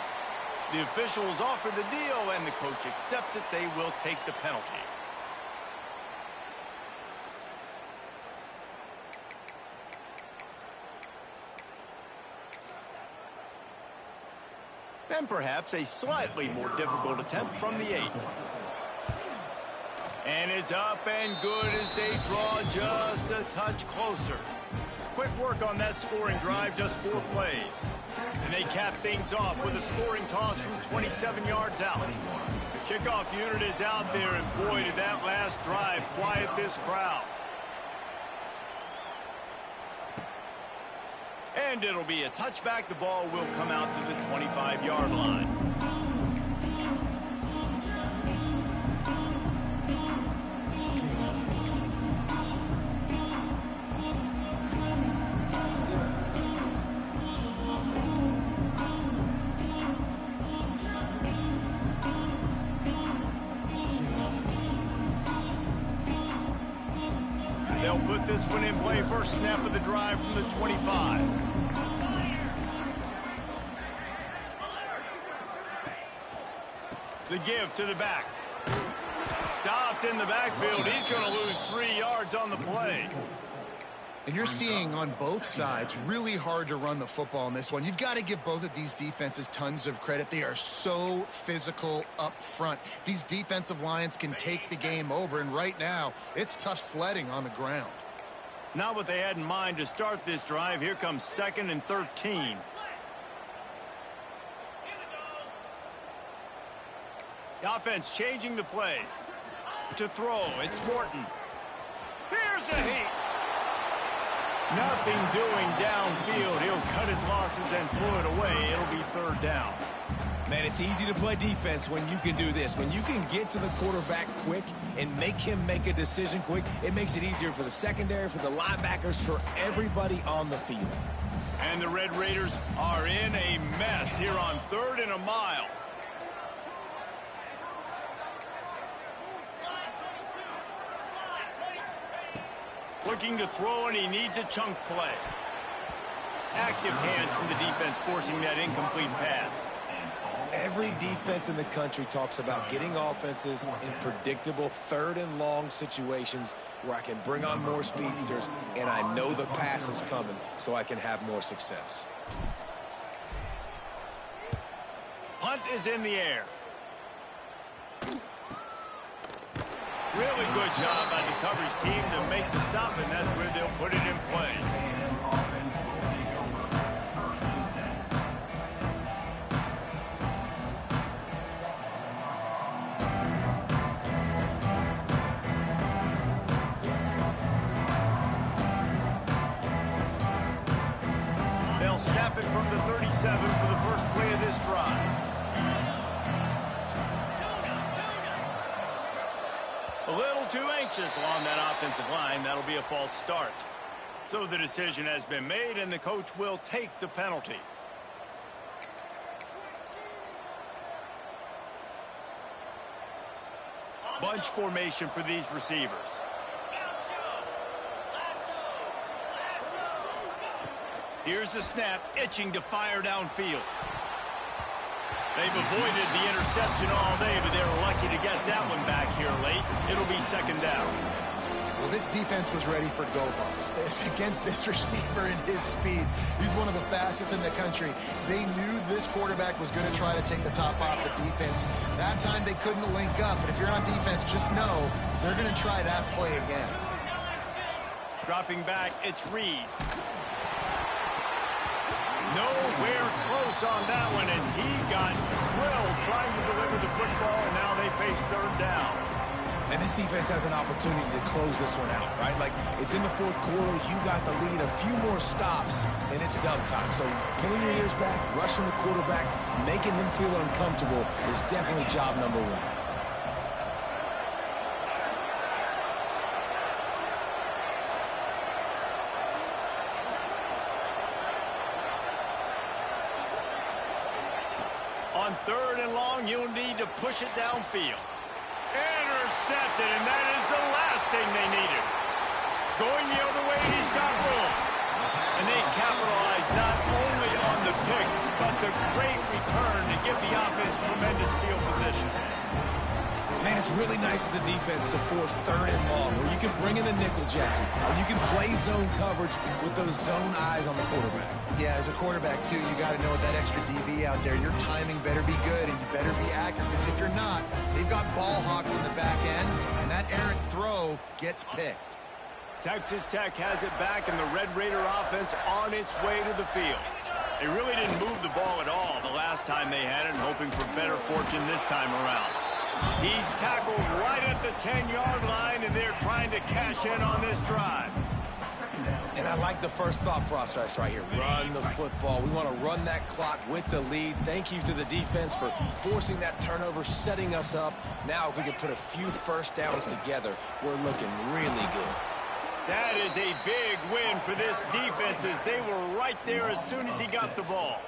The officials offer the deal, and the coach accepts it. They will take the penalty. And perhaps a slightly more difficult attempt from the 8. And it's up and good as they draw just a touch closer. Quick work on that scoring drive, just 4 plays. And they cap things off with a scoring toss from 27 yards out. The kickoff unit is out there, and boy, did that last drive quiet this crowd. And it'll be a touchback. The ball will come out to the 25-yard line. They'll put this one in play. First snap of the drive from the 25. The give to the back. Stopped in the backfield. He's going to lose 3 yards on the play. And you're seeing on both sides really hard to run the football in this one. You've got to give both of these defenses tons of credit. They are so physical up front. These defensive lines can take the game over, and right now it's tough sledding on the ground. Not what they had in mind to start this drive. Here comes 2nd and 13. The offense changing the play. To throw, it's Morton. Here's a heat. Nothing doing downfield. He'll cut his losses and throw it away. It'll be 3rd down. Man, it's easy to play defense when you can do this. When you can get to the quarterback quick and make him make a decision quick, it makes it easier for the secondary, for the linebackers, for everybody on the field. And the Red Raiders are in a mess here on 3rd and a mile. Looking to throw, and he needs a chunk play. Active hands from the defense forcing that incomplete pass. Every defense in the country talks about getting offenses in predictable 3rd and long situations where I can bring on more speedsters and I know the pass is coming so I can have more success. Punt is in the air. Really good job by the coverage team to make the stop, and that's where they'll put it in play. They'll snap it from the 37 for the first play of this drive. A little too anxious along that offensive line. That'll be a false start. So the decision has been made, and the coach will take the penalty. Bunch formation for these receivers. Here's the snap, itching to fire downfield. They've avoided the interception all day, but they were lucky to get that one back here late. It'll be 2nd down. Well, this defense was ready for go balls. Against this receiver and his speed, he's one of the fastest in the country. They knew this quarterback was going to try to take the top off the defense. That time they couldn't link up, but if you're on defense, just know they're going to try that play again. Dropping back, it's Reed. Nowhere close on that one as he got drilled trying to deliver the football, and now they face 3rd down. And this defense has an opportunity to close this one out, right? Like, it's in the 4th quarter, you got the lead, a few more stops, and it's dub time. So pinning your ears back, rushing the quarterback, making him feel uncomfortable is definitely job number 1. On 3rd and long, you'll need to push it downfield. Intercepted, and that is the last thing they needed. Going the other way, and he's got room. And they capitalize not only on the pick, but the great return to give the offense tremendous field position. Man, it's really nice as a defense to force 3rd and long, where you can bring in the nickel, Jesse, or you can play zone coverage with those zone eyes on the quarterback. Yeah, as a quarterback, too, you got to know with that extra DB out there, your timing better be good and you better be accurate, because if you're not, they've got ball hawks in the back end, and that errant throw gets picked. Texas Tech has it back, and the Red Raider offense on its way to the field. They really didn't move the ball at all the last time they had it, hoping for better fortune this time around. He's tackled right at the 10-yard line, and they're trying to cash in on this drive. And I like the first thought process right here. Run the football. We want to run that clock with the lead. Thank you to the defense for forcing that turnover, setting us up. Now, if we can put a few first downs together, we're looking really good. That is a big win for this defense, as they were right there as soon as he got the ball.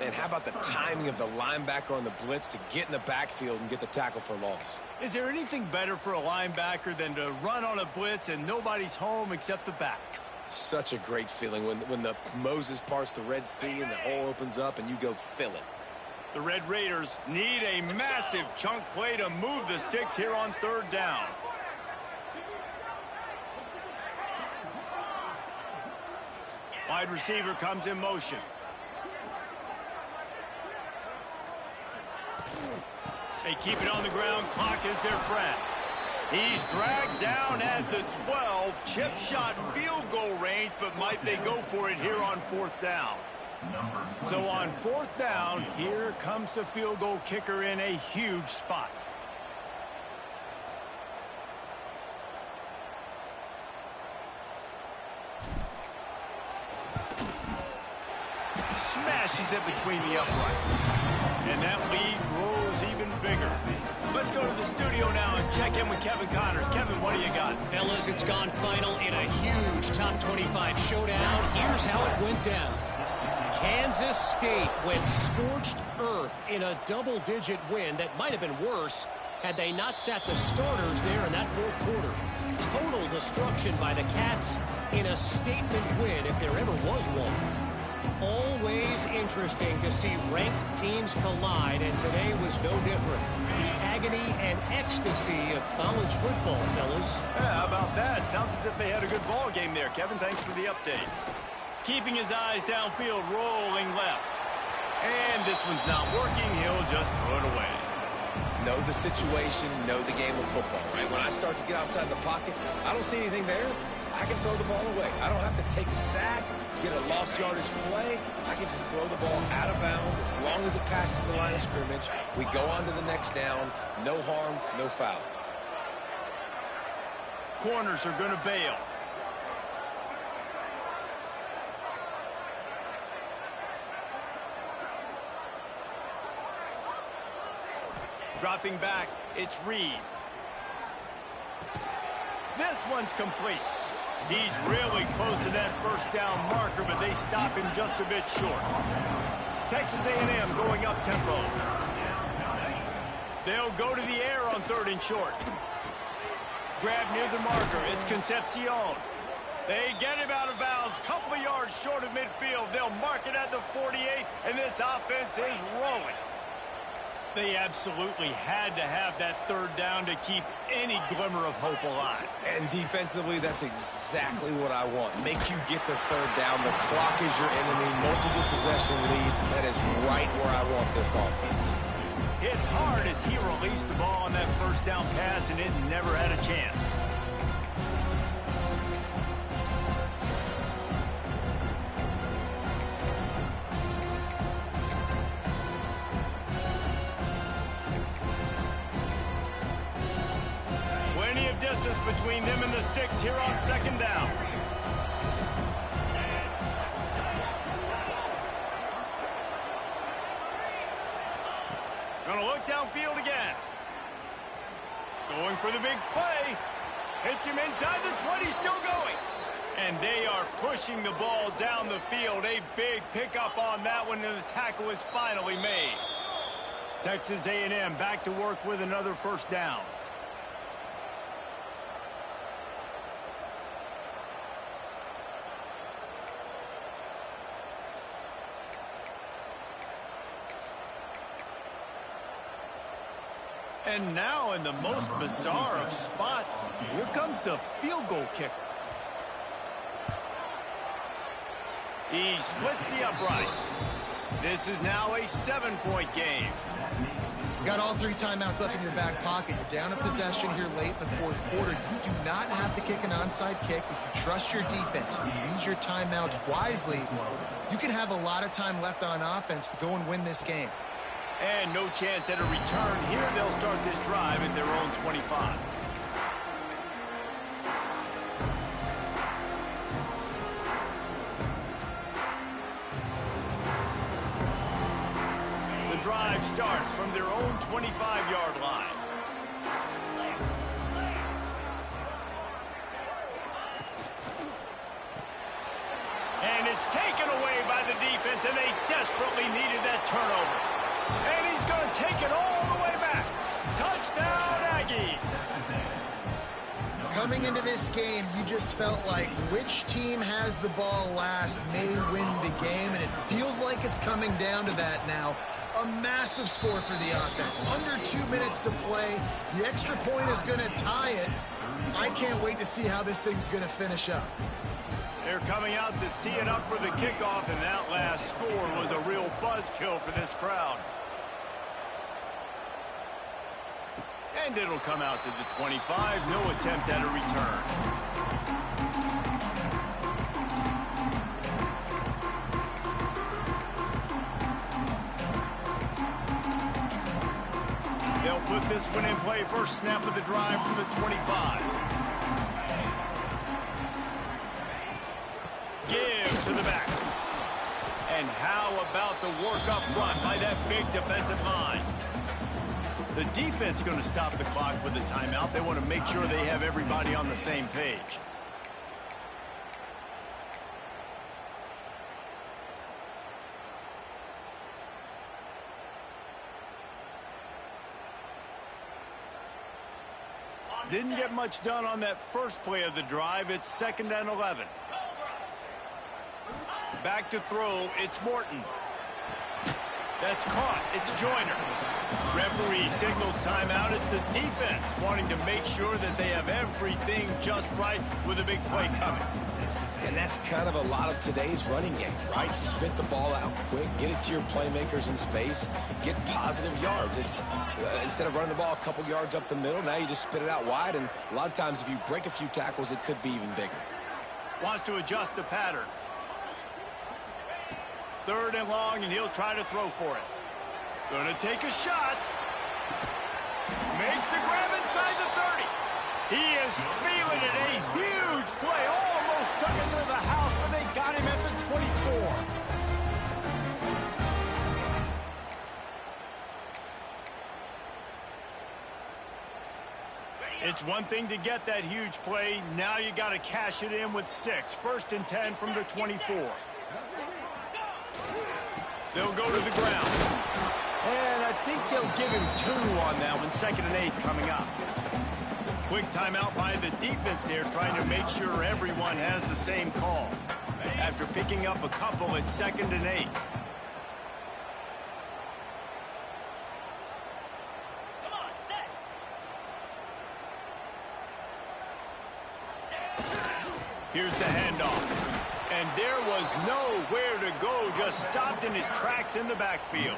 And how about the timing of the linebacker on the blitz to get in the backfield and get the tackle for loss? Is there anything better for a linebacker than to run on a blitz and nobody's home except the back? Such a great feeling when the Moses parts the Red Sea and the hole opens up and you go fill it. The Red Raiders need a massive chunk play to move the sticks here on 3rd down. Wide receiver comes in motion. They keep it on the ground. Clock is their friend. He's dragged down at the 12. Chip shot field goal range, but might they go for it here on 4th down? So on 4th down, here comes the field goal kicker in a huge spot. smashes it between the uprights. And that lead grows even bigger. Let's go to the studio now and check in with Kevin Connors. Kevin, what do you got? Fellas, it's gone final in a huge top 25 showdown. Here's how it went down. Kansas State went scorched earth in a double-digit win that might have been worse had they not sat the starters there in that fourth quarter. Total destruction by the Cats in a statement win if there ever was one. Always interesting to see ranked teams collide, and today was no different. The agony and ecstasy of college football, fellas. Yeah, how about that? Sounds as if they had a good ball game there. Kevin, thanks for the update. Keeping his eyes downfield, rolling left. And this one's not working. He'll just throw it away. Know the situation, know the game of football, right? When I start to get outside the pocket, I don't see anything there. I can throw the ball away. I don't have to take a sack, get a lost yardage play. I can just throw the ball out of bounds as long as it passes the line of scrimmage. We go on to the next down. No harm, no foul. Corners are going to bail. Dropping back, it's Reed. This one's complete. He's really close to that first down marker, but they stop him just a bit short. Texas A&M going up tempo. They'll go to the air on 3rd and short. Grab near the marker. It's Concepcion. They get him out of bounds. Couple of yards short of midfield. They'll mark it at the 48, and this offense is rolling. They absolutely had to have that 3rd down to keep any glimmer of hope alive. And defensively, that's exactly what I want. Make you get the 3rd down. The clock is your enemy. Multiple possession lead. That is right where I want this offense. Hit hard as he released the ball on that first down pass, and it never had a chance. Distance between them and the sticks here on 2nd down. Gonna look downfield again. Going for the big play. Hits him inside the 20, still going. And they are pushing the ball down the field. A big pickup on that one, and the tackle is finally made. Texas A&M back to work with another 1st down. And now in the most bizarre of spots, here comes the field goal kicker. He splits the uprights. This is now a 7-point game. You got all 3 timeouts left in your back pocket. You're down a possession here late in the 4th quarter. You do not have to kick an onside kick. You can trust your defense. You use your timeouts wisely. You can have a lot of time left on offense to go and win this game. And no chance at a return here. They'll start this drive at their own 25. The drive starts from their own 25-yard line. And it's taken away by the defense, and they desperately needed that turnover. And he's going to take it all the way back. Touchdown, Aggies. Coming into this game, you just felt like which team has the ball last may win the game, and it feels like it's coming down to that now. A massive score for the offense. Under 2 minutes to play. The extra point is going to tie it. I can't wait to see how this thing's going to finish up. They're coming out to tee it up for the kickoff, and that last score was a real buzzkill for this crowd. And it'll come out to the 25. No attempt at a return. They'll put this one in play. First snap of the drive from the 25. Give to the back. And how how about the work up front by that big defensive line? The defense going to stop the clock with a timeout. They want to make sure they have everybody on the same page. Didn't get much done on that first play of the drive. It's 2nd and 11. Back to throw. It's Morton. That's caught. It's Joyner. Referee signals timeout. It's the defense wanting to make sure that they have everything just right with a big play coming. And that's kind of a lot of today's running game, right? Spit the ball out quick, get it to your playmakers in space, get positive yards. It's instead of running the ball a couple yards up the middle, now you just spit it out wide, and a lot of times if you break a few tackles, it could be even bigger. Wants to adjust the pattern. 3rd and long, and he'll try to throw for it. Gonna take a shot. Makes the grab inside the 30. He is feeling it. A huge play. Almost took it to the house, but they got him at the 24. It's one thing to get that huge play. Now you got to cash it in with 6. 1st and 10 from the 24. They'll go to the ground. And I think they'll give him 2 on that one. 2nd and 8 coming up. Quick timeout by the defense there, trying to make sure everyone has the same call. After picking up a couple, it's 2nd and 8. Here's the handoff. And there was nowhere to go, just stopped in his tracks in the backfield.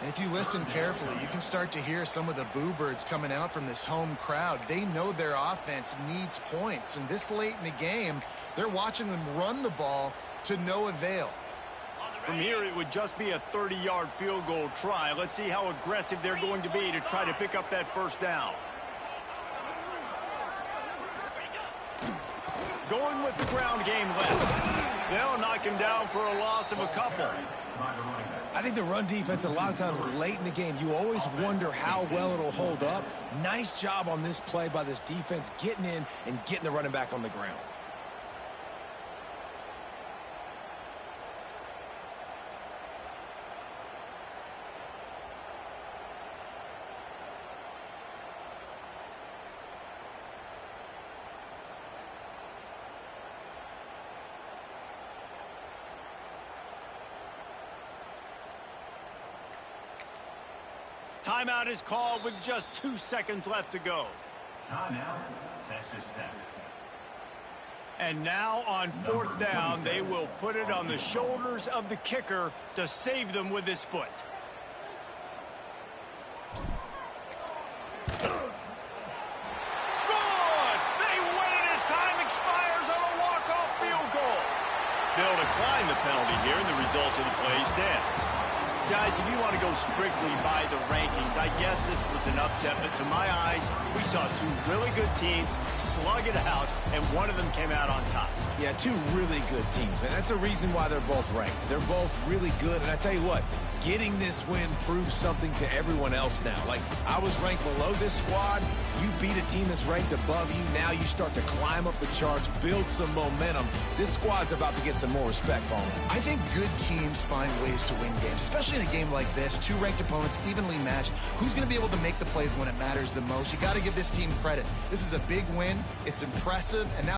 And if you listen carefully, you can start to hear some of the boo birds coming out from this home crowd. They know their offense needs points. And this late in the game, they're watching them run the ball to no avail. From here, it would just be a 30-yard field goal try. Let's see how aggressive they're going to be to try to pick up that 1st down. Going with the ground game left. They'll knock him down for a loss of a couple. I think the run defense, a lot of times late in the game, you always wonder how well it'll hold up. Nice job on this play by this defense, getting in and getting the running back on the ground. Timeout is called with just 2 seconds left to go. Timeout, Texas Tech. And now on 4th down, they will put it on the shoulders of the kicker to save them with his foot. Good! They win it as time expires on a walk-off field goal. They'll decline the penalty here, and the result of the play stands. Guys, if you want to go strictly by the rankings, I guess this was an upset, but to my eyes, we saw 2 really good teams slug it out, and one of them came out on top. Yeah, 2 really good teams, man. That's a reason why they're both ranked. They're both really good, and I tell you what, getting this win proves something to everyone else now. Like, I was ranked below this squad. You beat a team that's ranked above you. Now you start to climb up the charts, build some momentum. This squad's about to get some more respect on them. I think good teams find ways to win games, especially in a game like this. 2 ranked opponents, evenly matched. Who's going to be able to make the plays when it matters the most? You got to give this team credit. This is a big win. It's impressive, and now